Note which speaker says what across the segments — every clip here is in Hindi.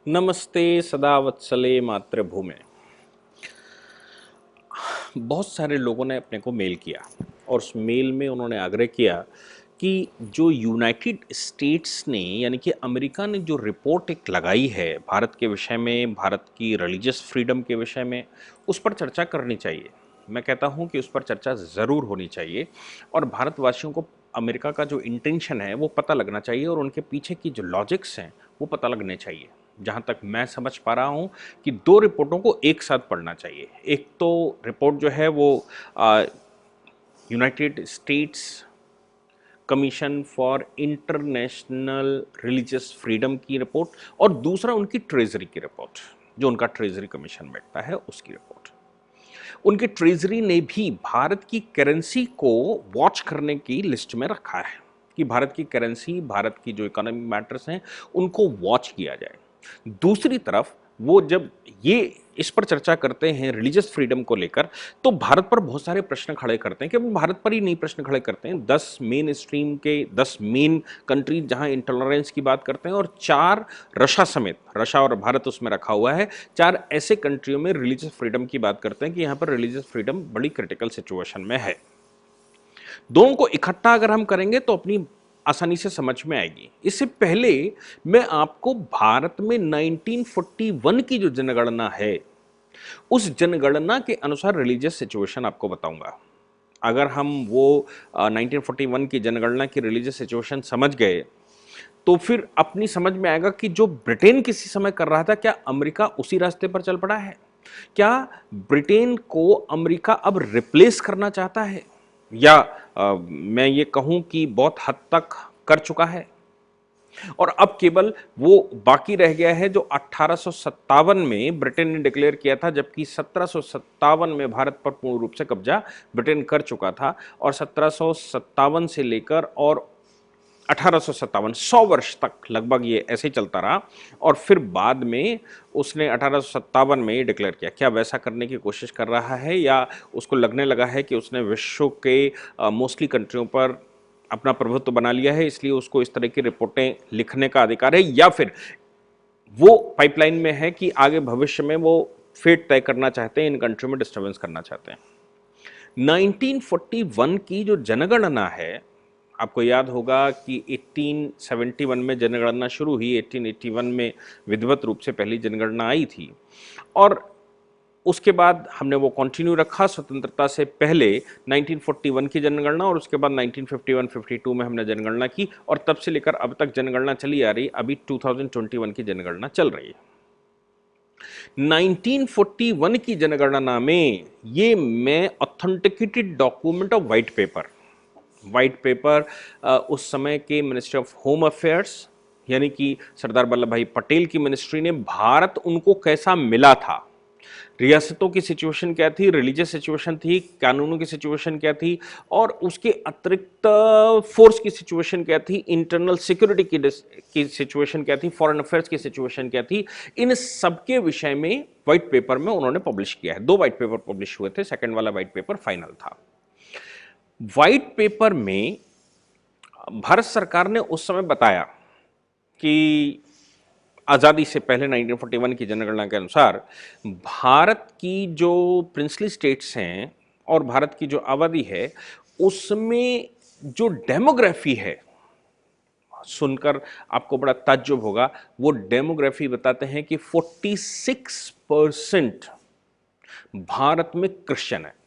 Speaker 1: नमस्ते सदा वत्सले मातृभूमे। बहुत सारे लोगों ने अपने को मेल किया और उस मेल में उन्होंने आग्रह किया कि जो यूनाइटेड स्टेट्स ने यानी कि अमेरिका ने जो रिपोर्ट एक लगाई है भारत के विषय में, भारत की रिलीजियस फ्रीडम के विषय में, उस पर चर्चा करनी चाहिए। मैं कहता हूं कि उस पर चर्चा ज़रूर होनी चाहिए और भारतवासियों को अमेरिका का जो इंटेंशन है वो पता लगना चाहिए और उनके पीछे की जो लॉजिक्स हैं वो पता लगने चाहिए। जहाँ तक मैं समझ पा रहा हूँ कि दो रिपोर्टों को एक साथ पढ़ना चाहिए। एक तो रिपोर्ट जो है वो United states commission for international religious freedom की रिपोर्ट और दूसरा उनकी ट्रेजरी की रिपोर्ट, जो उनका ट्रेजरी कमीशन बैठता है उसकी रिपोर्ट। उनकी ट्रेजरी ने भी भारत की करेंसी को वॉच करने की लिस्ट में रखा है कि भारत की करेंसी, भारत की जो इकोनॉमिक मैटर्स हैं उनको वॉच किया जाए। दूसरी तरफ वो जब ये इस पर चर्चा करते हैं रिलीजियस फ्रीडम को लेकर, तो भारत पर बहुत सारे प्रश्न खड़े करते हैं कि वो भारत पर ही नहीं प्रश्न खड़े करते हैं। 10 मेन स्ट्रीम के 10 मेन कंट्रीज जहां इंटॉलरेंस की बात करते हैं और 4 रशिया समेत, रशिया और भारत उसमें रखा हुआ है, 4 ऐसे कंट्रियों में रिलीजियस फ्रीडम की बात करते हैं कि यहां पर रिलीजियस फ्रीडम बड़ी क्रिटिकल सिचुएशन में है। दोनों को इकट्ठा अगर हम करेंगे तो अपनी आसानी से समझ में आएगी। इससे पहले मैं आपको भारत में 1941 की जो जनगणना है उस जनगणना के अनुसार रिलीजियस सिचुएशन आपको बताऊंगा। अगर हम वो 1941 की जनगणना की रिलीजियस सिचुएशन समझ गए तो फिर अपनी समझ में आएगा कि जो ब्रिटेन किसी समय कर रहा था, क्या अमेरिका उसी रास्ते पर चल पड़ा है? क्या ब्रिटेन को अमेरिका अब रिप्लेस करना चाहता है या मैं ये कहूं कि बहुत हद तक कर चुका है और अब केवल वो बाकी रह गया है जो 1857 में ब्रिटेन ने डिक्लेयर किया था, जबकि 1757 में भारत पर पूर्ण रूप से कब्जा ब्रिटेन कर चुका था और 1757 से लेकर और 1857 100 वर्ष तक लगभग ये ऐसे ही चलता रहा और फिर बाद में उसने 1857 में ये डिक्लेयर किया। क्या वैसा करने की कोशिश कर रहा है या उसको लगने लगा है कि उसने विश्व के मोस्टली कंट्रियों पर अपना प्रभुत्व बना लिया है, इसलिए उसको इस तरह की रिपोर्टें लिखने का अधिकार है, या फिर वो पाइपलाइन में है कि आगे भविष्य में वो फेट तय करना चाहते हैं, इन कंट्री में डिस्टर्बेंस करना चाहते हैं। 1941 की जो जनगणना है, आपको याद होगा कि 1871 में जनगणना शुरू हुई, 1881 में विधिवत रूप से पहली जनगणना आई थी और उसके बाद हमने वो कंटिन्यू रखा स्वतंत्रता से पहले 1941 की जनगणना और उसके बाद 1951-52 में हमने जनगणना की और तब से लेकर अब तक जनगणना चली आ रही। अभी 2021 की जनगणना चल रही है। 1941 की जनगणना में ये मैं authenticated document of white paper उस समय के मिनिस्ट्री ऑफ होम अफेयर्स यानी कि सरदार वल्लभ भाई पटेल की मिनिस्ट्री ने भारत उनको कैसा मिला था, रियासतों की सिचुएशन क्या थी, रिलीजियस सिचुएशन थी, कानूनों की सिचुएशन क्या थी और उसके अतिरिक्त फोर्स की सिचुएशन क्या थी, इंटरनल सिक्योरिटी की सिचुएशन क्या थी, फॉरेन अफेयर्स की सिचुएशन क्या थी, इन सबके विषय में व्हाइट पेपर में उन्होंने पब्लिश किया है। 2 व्हाइट पेपर पब्लिश हुए थे, सेकंड वाला व्हाइट पेपर फाइनल था। व्हाइट पेपर में भारत सरकार ने उस समय बताया कि आज़ादी से पहले 1941 की जनगणना के अनुसार भारत की जो प्रिंसली स्टेट्स हैं और भारत की जो आबादी है उसमें जो डेमोग्राफी है, सुनकर आपको बड़ा ताज्जुब होगा, वो डेमोग्राफी बताते हैं कि 46% भारत में क्रिश्चियन है।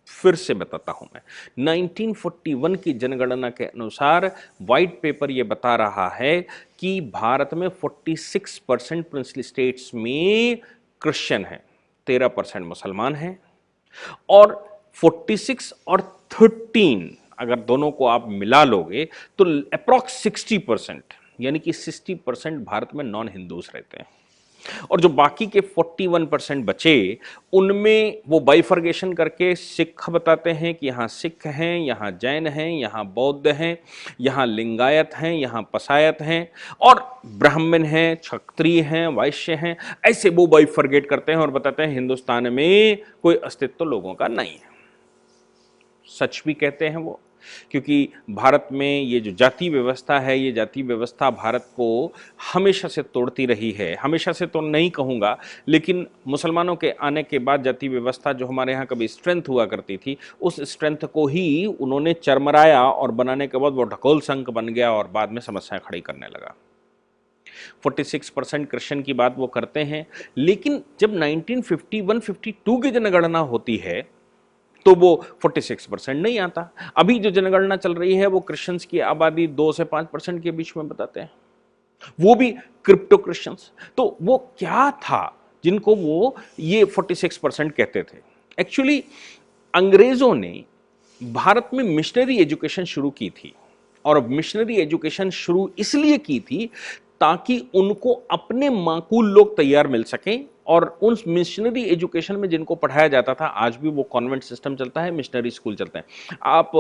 Speaker 1: फिर से बताता हूं मैं, 1941 की जनगणना के अनुसार व्हाइट पेपर यह बता रहा है कि भारत में 46% प्रिंसली स्टेट्स में क्रिश्चियन है, 13% मुसलमान हैं और 46 और 13 अगर दोनों को आप मिला लोगे तो अप्रॉक्स 60% यानी कि 60% भारत में नॉन हिंदूज रहते हैं और जो बाकी के 41% बचे उनमें वो बाइफर्गेशन करके सिख बताते हैं कि यहाँ सिख हैं, यहाँ जैन हैं, यहाँ बौद्ध हैं, यहाँ लिंगायत हैं, यहाँ पसायत हैं और ब्राह्मण हैं, क्षत्रिय हैं, वैश्य हैं। ऐसे वो बाइफर्गेट करते हैं और बताते हैं हिंदुस्तान में कोई अस्तित्व लोगों का नहीं है। सच भी कहते हैं वो, क्योंकि भारत में ये जो जाति व्यवस्था है, ये जाति व्यवस्था भारत को हमेशा से तोड़ती रही है। हमेशा से तो नहीं कहूँगा, लेकिन मुसलमानों के आने के बाद जाति व्यवस्था जो हमारे यहाँ कभी स्ट्रेंथ हुआ करती थी, उस स्ट्रेंथ को ही उन्होंने चरमराया और बनाने के बाद वो ढकोल संख बन गया और बाद में समस्याएं खड़ी करने लगा। 46% क्रिश्चियन की बात वो करते हैं, लेकिन जब 1951-52 की जनगणना होती है तो वो 46% नहीं आता। अभी जो जनगणना चल रही है वो क्रिश्चियंस की आबादी 2 से 5% के बीच में बताते हैं, वो भी क्रिप्टो क्रिश्चियंस। तो वो क्या था जिनको वो ये 46% कहते थे? एक्चुअली अंग्रेजों ने भारत में मिशनरी एजुकेशन शुरू की थी, और मिशनरी एजुकेशन शुरू इसलिए की थी ताकि उनको अपने माकूल लोग तैयार मिल सकें। और उन मिशनरी एजुकेशन में जिनको पढ़ाया जाता था, आज भी वो कॉन्वेंट सिस्टम चलता है, मिशनरी स्कूल चलते हैं। आप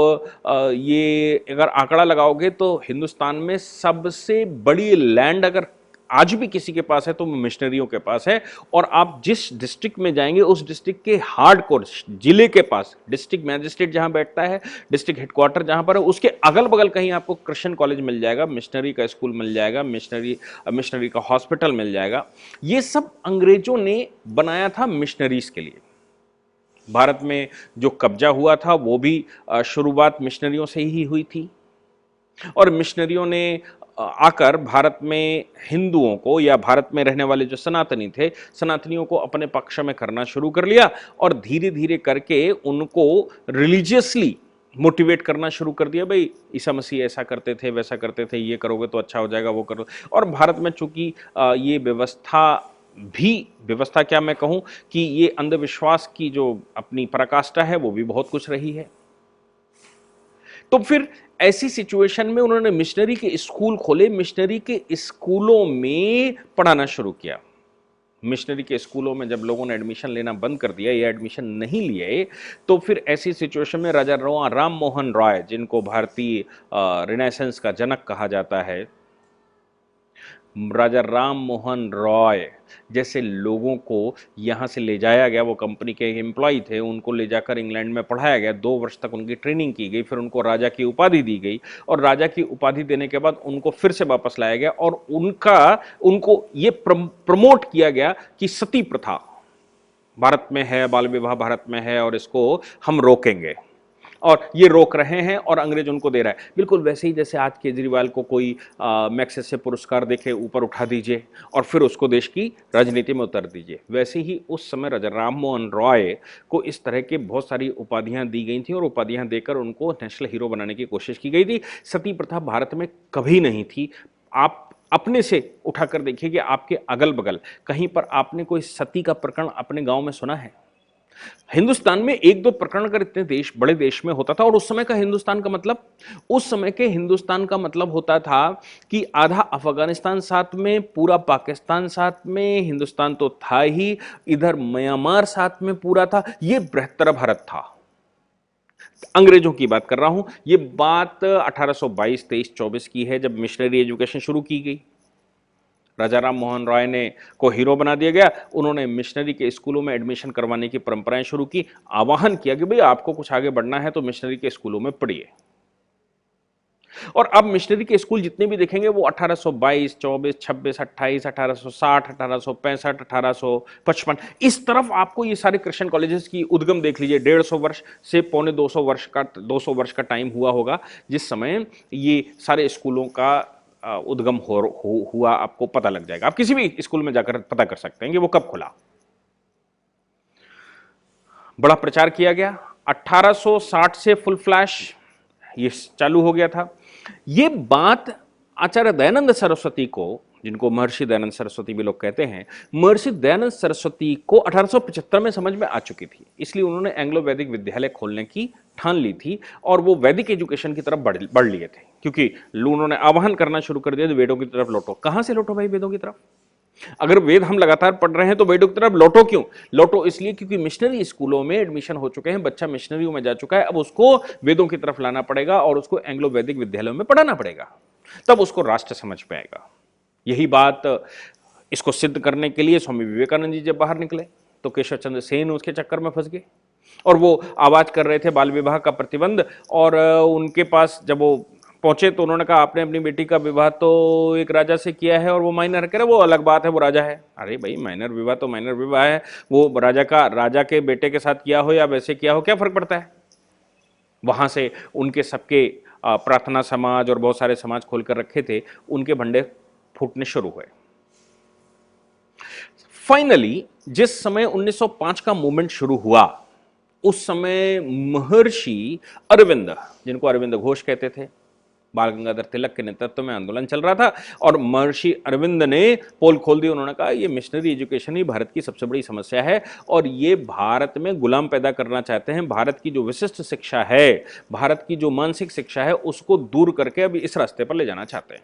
Speaker 1: ये अगर आंकड़ा लगाओगे तो हिंदुस्तान में सबसे बड़ी लैंड अगर आज भी किसी के पास है तो मिशनरियों के पास है। और आप जिस डिस्ट्रिक्ट में जाएंगे उस डिस्ट्रिक्ट के हार्डकोर जिले के पास डिस्ट्रिक्ट मैजिस्ट्रेट जहां बैठता है, डिस्ट्रिक्ट हेडक्वार्टर जहां पर है, उसके अगल बगल कहीं आपको क्रिश्चियन कॉलेज मिल जाएगा, मिशनरी का स्कूल मिल जाएगा, मिशनरी का हॉस्पिटल मिल जाएगा। ये सब अंग्रेजों ने बनाया था मिशनरीज के लिए। भारत में जो कब्जा हुआ था वो भी शुरुआत मिशनरियों से ही हुई थी, और मिशनरियों ने आकर भारत में हिंदुओं को या भारत में रहने वाले जो सनातनी थे, सनातनियों को अपने पक्ष में करना शुरू कर लिया, और धीरे धीरे करके उनको रिलीजियसली मोटिवेट करना शुरू कर दिया। भाई ईसा मसीह ऐसा करते थे, वैसा करते थे, ये करोगे तो अच्छा हो जाएगा, वो करो। और भारत में चूंकि ये व्यवस्था क्या मैं कहूँ कि ये अंधविश्वास की जो अपनी पराकाष्ठा है वो भी बहुत कुछ रही है। तो फिर ऐसी सिचुएशन में उन्होंने मिशनरी के स्कूल खोले, मिशनरी के स्कूलों में पढ़ाना शुरू किया। मिशनरी के स्कूलों में जब लोगों ने एडमिशन लेना बंद कर दिया या एडमिशन नहीं लिए, तो फिर ऐसी सिचुएशन में राजा राम मोहन रॉय, जिनको भारतीय रिनेसेंस का जनक कहा जाता है, राजा राम मोहन रॉय जैसे लोगों को यहाँ से ले जाया गया। वो कंपनी के एम्प्लॉय थे, उनको ले जाकर इंग्लैंड में पढ़ाया गया, 2 वर्ष तक उनकी ट्रेनिंग की गई, फिर उनको राजा की उपाधि दी गई, और राजा की उपाधि देने के बाद उनको फिर से वापस लाया गया, और उनको ये प्रमोट किया गया कि सती प्रथा भारत में है, बाल विवाह भारत में है, और इसको हम रोकेंगे, और ये रोक रहे हैं, और अंग्रेज उनको दे रहा है। बिल्कुल वैसे ही जैसे आज केजरीवाल को कोई मैग्सेसे से पुरस्कार देके ऊपर उठा दीजिए और फिर उसको देश की राजनीति में उतर दीजिए, वैसे ही उस समय राजा राम मोहन रॉय को इस तरह के बहुत सारी उपाधियां दी गई थी, और उपाधियां देकर उनको नेशनल हीरो बनाने की कोशिश की गई थी। सती प्रथा भारत में कभी नहीं थी। आप अपने से उठाकर देखिए कि आपके अगल बगल कहीं पर आपने कोई सती का प्रकरण अपने गांव में सुना है? हिंदुस्तान में 1-2 प्रकरण अगर इतने बड़े देश में होता था, और उस समय का हिंदुस्तान का मतलब, उस समय के हिंदुस्तान का मतलब होता था कि आधा अफगानिस्तान साथ में, पूरा पाकिस्तान साथ में, हिंदुस्तान तो था ही, इधर म्यांमार साथ में पूरा था। ये बृहत्तर भारत था। अंग्रेजों की बात कर रहा हूं। ये बात 1822, 23, 24 की है, जब मिशनरी एजुकेशन शुरू की गई। राजा राम मोहन रॉय ने को हीरो बना दिया गया। उन्होंने मिशनरी के स्कूलों में एडमिशन करवाने की परंपराएं शुरू की, आह्वान किया कि भाई आपको कुछ आगे बढ़ना है तो मिशनरी के स्कूलों में पढ़िए। और अब मिशनरी के स्कूल जितने भी देखेंगे वो 1822, 24, 26, 28, 1860, 1865, 1855, इस तरफ आपको ये सारे क्रिश्चियन कॉलेजेस की उद्गम देख लीजिए। 150 वर्ष से पौने 200 वर्ष का टाइम हुआ होगा जिस समय ये सारे स्कूलों का उद्गम हुआ। आपको पता लग जाएगा, आप किसी भी स्कूल में जाकर पता कर सकते हैं कि वो कब खुला। बड़ा प्रचार किया गया। 1860 से फुल फ्लैश ये चालू हो गया था। ये बात आचार्य दयानंद सरस्वती को, जिनको महर्षि दयानंद सरस्वती भी लोग कहते हैं, महर्षि दयानंद सरस्वती को 1875 में समझ में आ चुकी थी। इसलिए उन्होंने एंग्लो वैदिक विद्यालय खोलने की ठान ली थी, और वो वैदिक एजुकेशन की तरफ बढ़ लिए थे, क्योंकि उन्होंने आह्वान करना शुरू कर दिया, वेदों की तरफ लौटो। कहां से लौटो भाई वेदों की तरफ? अगर वेद हम लगातार पढ़ रहे हैं तो वेदों की तरफ लौटो क्यों? लौटो इसलिए क्योंकि मिशनरी स्कूलों में एडमिशन हो चुके हैं, बच्चा मिशनरियों में जा चुका है, अब उसको वेदों की तरफ लाना पड़ेगा और उसको एंग्लो वैदिक विद्यालयों में पढ़ाना पड़ेगा, तब उसको राष्ट्र समझ में आएगा। यही बात, इसको सिद्ध करने के लिए स्वामी विवेकानंद जी जब बाहर निकले तो केशव चंद्र सेन उसके चक्कर में फंस गए। और वो आवाज कर रहे थे बाल विवाह का प्रतिबंध। और उनके पास जब वो पहुंचे तो उन्होंने कहा आपने अपनी बेटी का विवाह तो एक राजा से किया है और वो माइनर, कह रहे वो अलग बात है, वो राजा है। अरे भाई माइनर विवाह तो माइनर विवाह है, वो राजा के बेटे के साथ किया हो या वैसे किया हो, क्या फर्क पड़ता है। वहां से उनके सबके प्रार्थना समाज और बहुत सारे समाज खोलकर रखे थे, उनके भंडे फूटने शुरू हुए। फाइनली जिस समय 1905 का मूवमेंट शुरू हुआ, उस समय महर्षि अरविंद, जिनको अरविंद घोष कहते थे, बाल गंगाधर तिलक के नेतृत्व में आंदोलन चल रहा था और महर्षि अरविंद ने पोल खोल दी। उन्होंने कहा ये मिशनरी एजुकेशन ही भारत की सबसे बड़ी समस्या है और ये भारत में गुलाम पैदा करना चाहते हैं। भारत की जो विशिष्ट शिक्षा है, भारत की जो मानसिक शिक्षा है, उसको दूर करके अभी इस रास्ते पर ले जाना चाहते हैं।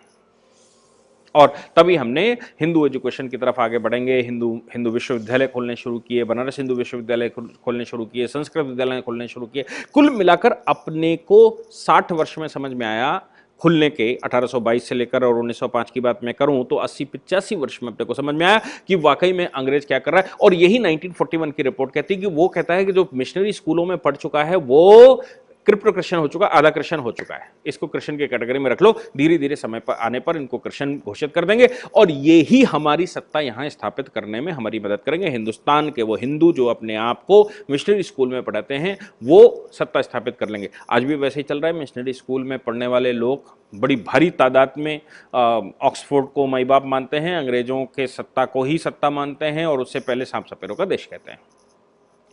Speaker 1: और तभी हमने हिंदू एजुकेशन की तरफ आगे बढ़ेंगे। हिंदू विश्वविद्यालय खोलने शुरू किए, बनारस हिंदू विश्वविद्यालय खोलने शुरू किए, संस्कृत विद्यालय खोलने शुरू किए। कुल मिलाकर अपने को 60 वर्ष में समझ में आया खुलने के, 1822 से लेकर, और 1905 की बात मैं करूं तो 80-85 वर्ष में अपने को समझ में आया कि वाकई में अंग्रेज क्या कर रहा है। और यही 1941 की रिपोर्ट कहती है कि वो कहता है कि जो मिशनरी स्कूलों में पढ़ चुका है वो क्रिप्टो क्रिश्चियन हो चुका, आधा क्रिश्चियन हो चुका है। इसको क्रिश्चियन की कैटेगरी में रख लो, धीरे धीरे समय पर आने पर इनको क्रिश्चियन घोषित कर देंगे और ये ही हमारी सत्ता यहां स्थापित करने में हमारी मदद करेंगे। हिंदुस्तान के वो हिंदू जो अपने आप को मिशनरी स्कूल में पढ़ाते हैं, वो सत्ता स्थापित कर लेंगे। आज भी वैसे ही चल रहा है। मिशनरी स्कूल में पढ़ने वाले लोग बड़ी भारी तादाद में ऑक्सफोर्ड को माई बाप मानते हैं, अंग्रेजों के सत्ता को ही सत्ता मानते हैं और उससे पहले सांप सपेरों का देश कहते हैं।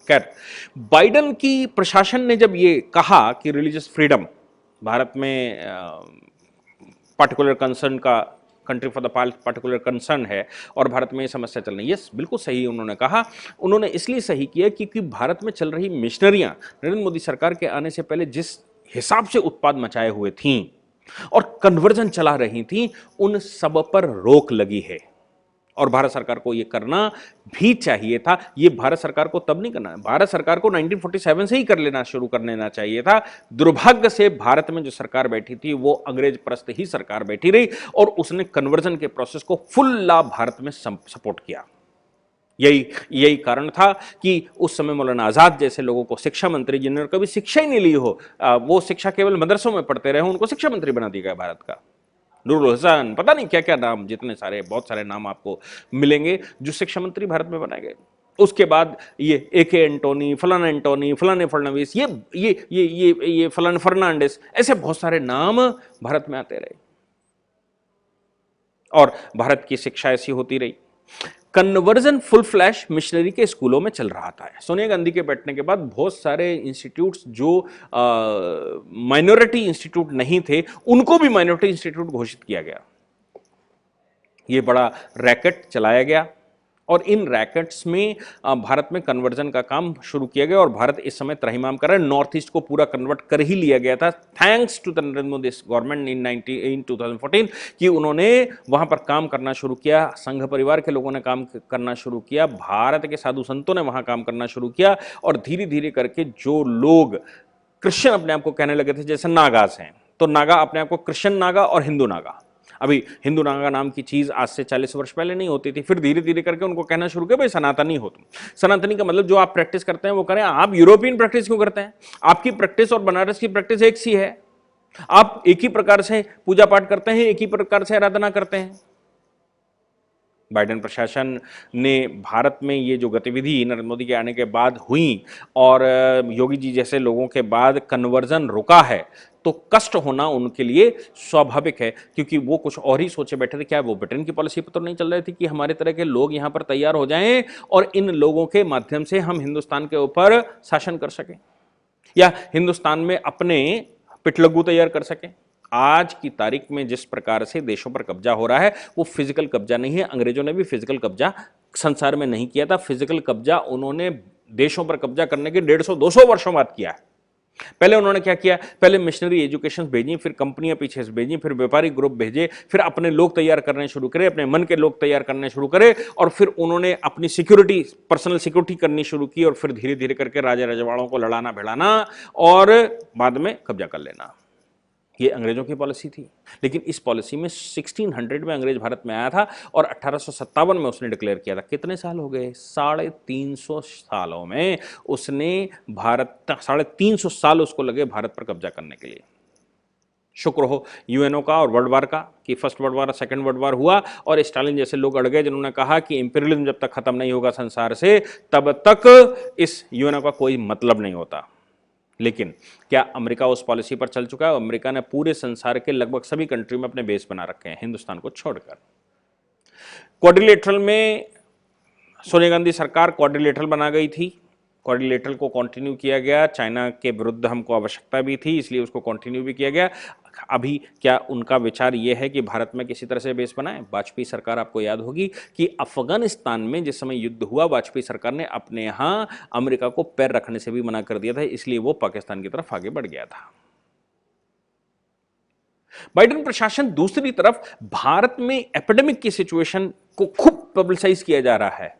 Speaker 1: खैर, बाइडेन की प्रशासन ने जब ये कहा कि रिलीजियस फ्रीडम भारत में पार्टिकुलर कंसर्न का, country for the particular concern है और भारत में ये समस्या चल रही है, यस बिल्कुल सही उन्होंने कहा। उन्होंने इसलिए सही किया क्योंकि भारत में चल रही मिशनरियां नरेंद्र मोदी सरकार के आने से पहले जिस हिसाब से उत्पाद मचाए हुए थीं और कन्वर्जन चला रही थीं, उन सब पर रोक लगी है और भारत सरकार को यह करना भी चाहिए था। यह भारत सरकार को तब नहीं करना है, भारत सरकार को 1947 से ही कर लेना शुरू कर लेना चाहिए था। दुर्भाग्य से भारत में जो सरकार बैठी थी वो अंग्रेज परस्त ही सरकार बैठी रही और उसने कन्वर्जन के प्रोसेस को फुल लाभ भारत में सपोर्ट किया। यही कारण था कि उस समय मौलाना आजाद जैसे लोगों को शिक्षा मंत्री, जिन्होंने कभी शिक्षा ही नहीं ली हो, वो शिक्षा केवल मदरसों में पढ़ते रहे, उनको शिक्षा मंत्री बना दिया गया भारत का। नूरुल हसन, पता नहीं क्या क्या नाम, जितने सारे, बहुत सारे नाम आपको मिलेंगे जो शिक्षा मंत्री भारत में बनाए गए। उसके बाद ये AK एंटोनी, फलाने फडणवीस, ये फलाने फर्नांडिस, ऐसे बहुत सारे नाम भारत में आते रहे और भारत की शिक्षा ऐसी होती रही। कन्वर्जन फुल फ्लैश मिशनरी के स्कूलों में चल रहा था। सोनिया गांधी के बैठने के बाद बहुत सारे इंस्टीट्यूट्स जो माइनॉरिटी इंस्टीट्यूट नहीं थे, उनको भी माइनॉरिटी इंस्टीट्यूट घोषित किया गया। ये बड़ा रैकेट चलाया गया और इन रैकेट्स में भारत में कन्वर्जन का काम शुरू किया गया और भारत इस समय त्राहिमाम कर रहा है। नॉर्थ ईस्ट को पूरा कन्वर्ट कर ही लिया गया था, thanks to the Narendra Modi government in 2014 कि उन्होंने वहां पर काम करना शुरू किया। संघ परिवार के लोगों ने काम करना शुरू किया, भारत के साधु संतों ने वहां काम करना शुरू किया और धीरे धीरे करके जो लोग क्रिश्चियन अपने आप को कहने लगे थे, जैसे नागास हैं, तो नागा अपने आप को क्रिश्चियन नागा और हिंदू नागा, अभी हिंदू नागा नाम की चीज आज से 40 वर्ष पहले नहीं होती थी। फिर धीरे धीरे करके उनको कहना शुरू किया भाई सनातनी हो तुम। सनातनी का मतलब जो आप प्रैक्टिस करते हैं वो करें। आप यूरोपियन प्रैक्टिस क्यों करते हैं? आपकी प्रैक्टिस और बनारस की प्रैक्टिस एक सी है। आप एक ही प्रकार से पूजा पाठ करते हैं, एक ही प्रकार से आराधना करते हैं। बाइडेन प्रशासन ने भारत में ये जो गतिविधि नरेंद्र मोदी के आने के बाद हुई और योगी जी जैसे लोगों के बाद कन्वर्जन रुका है, तो कष्ट होना उनके लिए स्वाभाविक है, क्योंकि वो कुछ और ही सोचे बैठे थे। क्या वो ब्रिटेन की पॉलिसी पर तो नहीं चल रही थी कि हमारे तरह के लोग यहां पर तैयार हो जाएं और इन लोगों के माध्यम से हम हिंदुस्तान के ऊपर शासन कर सकें या हिंदुस्तान में अपने पिटलग्गू तैयार कर सकें? आज की तारीख में जिस प्रकार से देशों पर कब्जा हो रहा है वो फिजिकल कब्जा नहीं है। अंग्रेजों ने भी फिजिकल कब्जा संसार में नहीं किया था। फिजिकल कब्जा उन्होंने देशों पर कब्जा करने के 150-200 वर्षों बाद किया है। पहले उन्होंने क्या किया? पहले मिशनरी एजुकेशन भेजी, फिर कंपनियां पीछे से भेजी, फिर व्यापारी ग्रुप भेजे, फिर अपने लोग तैयार करने शुरू करे, अपने मन के लोग तैयार करने शुरू करे और फिर उन्होंने अपनी सिक्योरिटी, पर्सनल सिक्योरिटी करनी शुरू की और फिर धीरे धीरे करके राजा रजवाड़ों को लड़ाना भिड़ाना और बाद में कब्जा कर लेना। ये अंग्रेजों की पॉलिसी थी, लेकिन इस पॉलिसी में 1600 में अंग्रेज भारत में आया था और 1857 में उसने डिक्लेयर किया था। कितने साल हो गए? 350 सालों में उसने भारत 350 साल उसको लगे भारत पर कब्जा करने के लिए। शुक्र हो यूएनओ का और वर्ल्ड वार का कि first world war second world war हुआ और स्टालिन जैसे लोग अड़ गए जिन्होंने कहा कि इंपीरियलिज्म जब तक खत्म नहीं होगा संसार से तब तक इस यूएनओ का कोई मतलब नहीं होता। लेकिन क्या अमेरिका उस पॉलिसी पर चल चुका है? अमेरिका ने पूरे संसार के लगभग सभी कंट्री में अपने बेस बना रखे हैं, हिंदुस्तान को छोड़कर। क्वाड्रिलेटरल में सोनिया गांधी सरकार क्वाड्रिलेटरल बना गई थी, क्वाड्रिलेटरल को कंटिन्यू किया गया। चाइना के विरुद्ध हमको आवश्यकता भी थी, इसलिए उसको कंटिन्यू भी किया गया। अभी क्या उनका विचार यह है कि भारत में किसी तरह से बेस बनाए? वाजपेयी सरकार, आपको याद होगी कि अफगानिस्तान में जिस समय युद्ध हुआ, वाजपेयी सरकार ने अपने यहां अमेरिका को पैर रखने से भी मना कर दिया था, इसलिए वो पाकिस्तान की तरफ आगे बढ़ गया था। बाइडेन प्रशासन दूसरी तरफ भारत में एपिडेमिक की सिचुएशन को खूब पब्लिसाइज किया जा रहा है।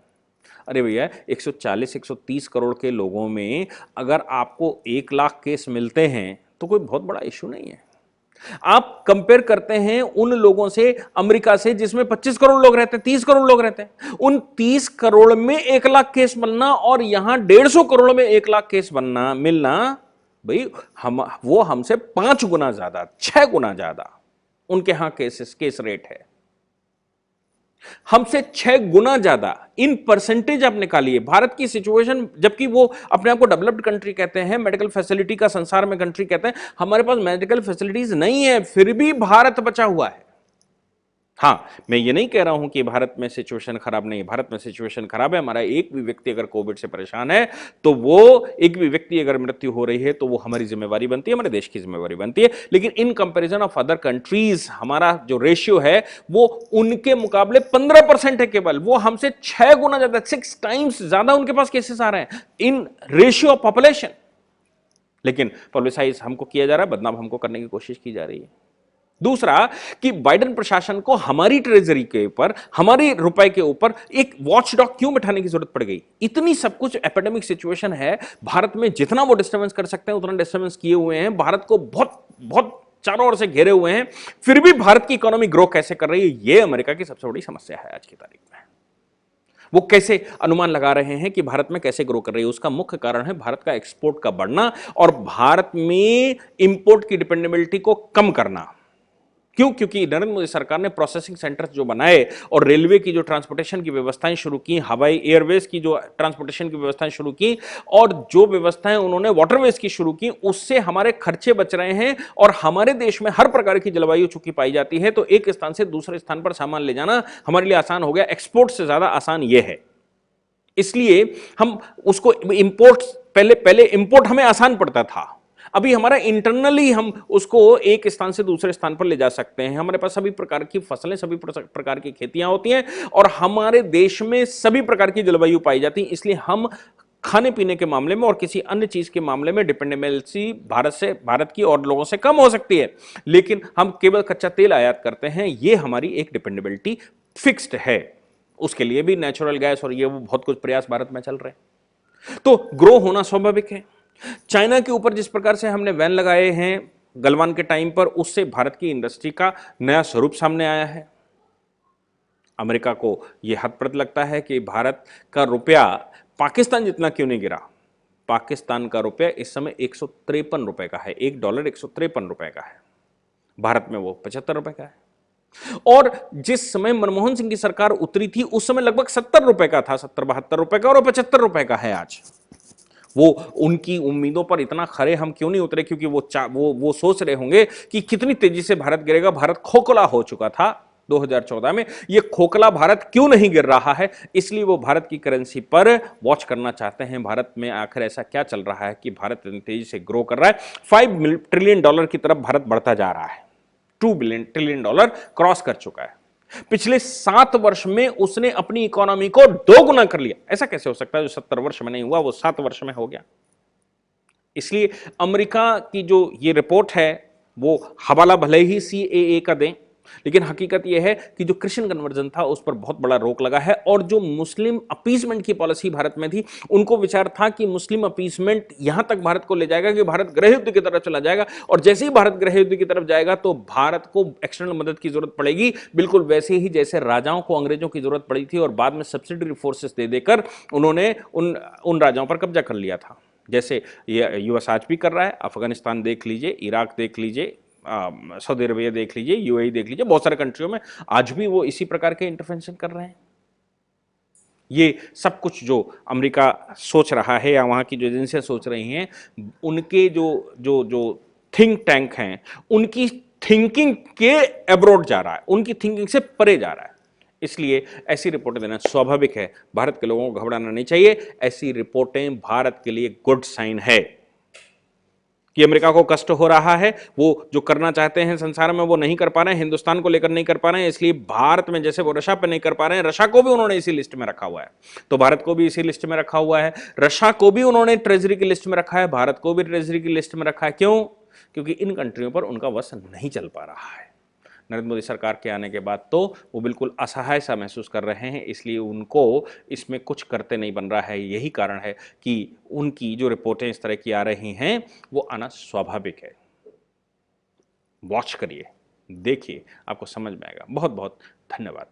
Speaker 1: अरे भैया 140-130 करोड़ के लोगों में अगर आपको 1 लाख केस मिलते हैं तो कोई बहुत बड़ा इश्यू नहीं है। आप कंपेयर करते हैं उन लोगों से, अमेरिका से, जिसमें 25 करोड़ लोग रहते हैं, 30 करोड़ लोग रहते हैं। उन 30 करोड़ में 1 लाख केस मिलना और यहां 150 करोड़ में 1 लाख केस मिलना, भाई वो हमसे 5 गुना ज्यादा, 6 गुना ज्यादा उनके यहां केस रेट है, हमसे 6 गुना ज्यादा। इन परसेंटेज आप निकालिए भारत की सिचुएशन, जबकि वो अपने आप को डेवलप्ड कंट्री कहते हैं, मेडिकल फैसिलिटी का संसार में कंट्री कहते हैं। हमारे पास मेडिकल फैसिलिटीज नहीं है, फिर भी भारत बचा हुआ है। हाँ, मैं ये नहीं कह रहा हूं कि भारत में सिचुएशन खराब नहीं है, भारत में सिचुएशन खराब है। हमारा एक भी व्यक्ति अगर कोविड से परेशान है तो वो, एक भी व्यक्ति अगर मृत्यु हो रही है तो वो हमारी जिम्मेवारी बनती है, हमारे देश की जिम्मेवारी बनती है। लेकिन in comparison of other countries हमारा जो रेशियो है वो उनके मुकाबले 15% है केवल। वो हमसे 6 गुना ज्यादा, 6 टाइम्स ज्यादा उनके पास केसेस आ रहे हैं इन रेशियो ऑफ पॉपुलेशन। लेकिन पब्लिसाइज हमको किया जा रहा है, बदनाम हमको करने की कोशिश की जा रही है। दूसरा कि बाइडेन प्रशासन को हमारी ट्रेजरी के ऊपर, हमारे रुपए के ऊपर एक वॉचडॉग क्यों बैठाने की जरूरत पड़ गई? इतनी सब कुछ एपिडेमिक सिचुएशन है भारत में, जितना वो डिस्टर्बेंस कर सकते हैं उतना डिस्टर्बेंस किए हुए हैं, भारत को बहुत बहुत चारों ओर से घेरे हुए हैं, फिर भी भारत की इकोनॉमी ग्रो कैसे कर रही है, यह अमेरिका की सबसे बड़ी समस्या है आज की तारीख में। वो कैसे अनुमान लगा रहे हैं कि भारत में कैसे ग्रो कर रही है? उसका मुख्य कारण है भारत का एक्सपोर्ट का बढ़ना और भारत में इंपोर्ट की डिपेंडेबिलिटी को कम करना। क्यों? क्योंकि नरेंद्र मोदी सरकार ने प्रोसेसिंग सेंटर्स जो बनाए और रेलवे की जो ट्रांसपोर्टेशन की व्यवस्थाएं शुरू की, हवाई एयरवेज की जो ट्रांसपोर्टेशन की व्यवस्थाएं शुरू की और जो व्यवस्थाएं उन्होंने वाटरवेज की शुरू की, उससे हमारे खर्चे बच रहे हैं। और हमारे देश में हर प्रकार की जलवायु चूंकि पाई जाती है तो एक स्थान से दूसरे स्थान पर सामान ले जाना हमारे लिए आसान हो गया। एक्सपोर्ट से ज्यादा आसान यह है, इसलिए हम उसको इंपोर्ट, पहले इंपोर्ट हमें आसान पड़ता था, अभी हमारा इंटरनली हम उसको एक स्थान से दूसरे स्थान पर ले जा सकते हैं। हमारे पास सभी प्रकार की फसलें, सभी प्रकार की खेतियां होती हैं और हमारे देश में सभी प्रकार की जलवायु पाई जाती है, इसलिए हम खाने पीने के मामले में और किसी अन्य चीज के मामले में डिपेंडेंसी भारत की और लोगों से कम हो सकती है। लेकिन हम केवल कच्चा तेल आयात करते हैं, यह हमारी एक डिपेंडेबिलिटी फिक्स्ड है। उसके लिए भी नेचुरल गैस और ये वो बहुत कुछ प्रयास भारत में चल रहे हैं, तो ग्रो होना स्वाभाविक है। चाइना के ऊपर जिस प्रकार से हमने बैन लगाए हैं गलवान के टाइम पर, उससे भारत की इंडस्ट्री का नया स्वरूप सामने आया है। अमेरिका को यह हदप्रद लगता है कि भारत का रुपया पाकिस्तान जितना क्यों नहीं गिरा। पाकिस्तान का रुपया इस समय 153 रुपए का है, $1 153 रुपए का है, भारत में वो 75 रुपए का है। और जिस समय मनमोहन सिंह की सरकार उतरी थी उस समय लगभग 70 रुपए का था, 70-72 रुपए का, और 75 रुपए का है आज। वो उनकी उम्मीदों पर इतना खरे हम क्यों नहीं उतरे? क्योंकि वो सोच रहे होंगे कि कितनी तेजी से भारत गिरेगा। भारत खोखला हो चुका था 2014 में, ये खोखला भारत क्यों नहीं गिर रहा है, इसलिए वो भारत की करेंसी पर वॉच करना चाहते हैं। भारत में आखिर ऐसा क्या चल रहा है कि भारत इतनी तेजी से ग्रो कर रहा है। $5 ट्रिलियन की तरफ भारत बढ़ता जा रहा है, $2 ट्रिलियन क्रॉस कर चुका है। पिछले 7 वर्ष में उसने अपनी इकोनॉमी को 2 गुना कर लिया। ऐसा कैसे हो सकता है? जो 70 वर्ष में नहीं हुआ वो 7 वर्ष में हो गया। इसलिए अमेरिका की जो ये रिपोर्ट है वो हवाला भले ही CAA का दें, लेकिन हकीकत यह है कि जो क्रिश्चियन कन्वर्जन था उस पर बहुत बड़ा रोक लगा है, और जो मुस्लिम अपीसमेंट की पॉलिसी भारत में थी, उनको विचार था कि मुस्लिम अपीसमेंट यहां तक भारत को ले जाएगा कि भारत गृह युद्ध की तरफ चला जाएगा, और जैसे ही भारत गृह युद्ध की तरफ जाएगा तो भारत को एक्सटर्नल मदद की जरूरत पड़ेगी, बिल्कुल वैसे ही जैसे राजाओं को अंग्रेजों की जरूरत पड़ी थी और बाद में सब्सिडरी फोर्सेस दे देकर उन्होंने उन राजाओं पर कब्जा कर लिया था। जैसे ये यूएस आज भी कर रहा है, अफगानिस्तान देख लीजिए, इराक देख लीजिए, सऊदी अरबिया देख लीजिए, यूएई देख लीजिए, बहुत सारे कंट्रियों में आज भी वो इसी प्रकार के इंटरवेंशन कर रहे हैं। ये सब कुछ जो अमेरिका सोच रहा है या वहां की जो एजेंसियां सोच रही हैं, उनके जो जो जो थिंक टैंक हैं, उनकी थिंकिंग के एब्रोड जा रहा है, उनकी थिंकिंग से परे जा रहा है। इसलिए ऐसी रिपोर्टें देना स्वाभाविक है, भारत के लोगों को घबराना नहीं चाहिए। ऐसी रिपोर्टें भारत के लिए गुड साइन है कि अमेरिका को कष्ट हो रहा है, वो जो करना चाहते हैं संसार में वो नहीं कर पा रहे हैं, हिंदुस्तान को लेकर नहीं कर पा रहे हैं, इसलिए भारत में जैसे वो रशिया पे नहीं कर पा रहे हैं, रशिया को भी उन्होंने इसी लिस्ट में रखा हुआ है, तो भारत को भी इसी लिस्ट में रखा हुआ है। रशिया को भी उन्होंने ट्रेजरी की लिस्ट में रखा है, भारत को भी ट्रेजरी की लिस्ट में रखा है। क्यों? क्योंकि इन कंट्रियों पर उनका वश नहीं चल पा रहा है। नरेंद्र मोदी सरकार के आने के बाद तो वो बिल्कुल असहाय सा महसूस कर रहे हैं, इसलिए उनको इसमें कुछ करते नहीं बन रहा है। यही कारण है कि उनकी जो रिपोर्टें इस तरह की आ रही हैं वो आना स्वाभाविक है। वॉच करिए, देखिए, आपको समझ में आएगा। बहुत बहुत धन्यवाद।